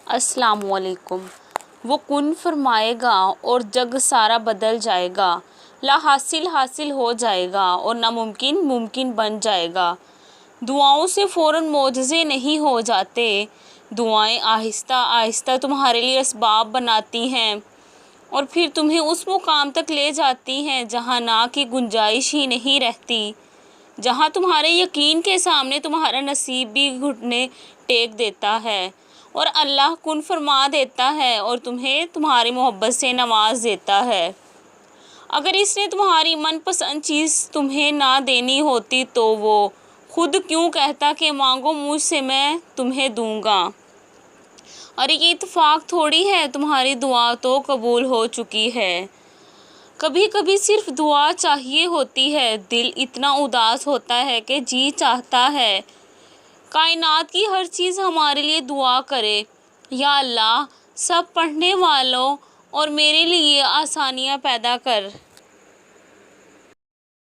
السلام علیکم۔ وہ کن فرمائے گا اور جگ سارا بدل جائے گا، لا حاصل حاصل ہو جائے گا اور ناممکن ممکن بن جائے گا۔ دعاؤں سے فوراً معجزے نہیں ہو جاتے، دعائیں آہستہ آہستہ تمہارے لیے اسباب بناتی ہیں اور پھر تمہیں اس مقام تک لے جاتی ہیں جہاں نا کی گنجائش ہی نہیں رہتی، جہاں تمہارے یقین کے سامنے تمہارا نصیب بھی گھٹنے ٹیک دیتا ہے اور اللہ کن فرما دیتا ہے اور تمہیں تمہاری محبت سے نواز دیتا ہے۔ اگر اس نے تمہاری من پسند چیز تمہیں نہ دینی ہوتی تو وہ خود کیوں کہتا کہ مانگو مجھ سے میں تمہیں دوں گا۔ اور یہ اتفاق تھوڑی ہے، تمہاری دعا تو قبول ہو چکی ہے۔ کبھی کبھی صرف دعا چاہیے ہوتی ہے، دل اتنا اداس ہوتا ہے کہ جی چاہتا ہے کائنات کی ہر چیز ہمارے لیے دعا کرے، یا اللہ سب پڑھنے والوں اور میرے لیے آسانیاں پیدا کر۔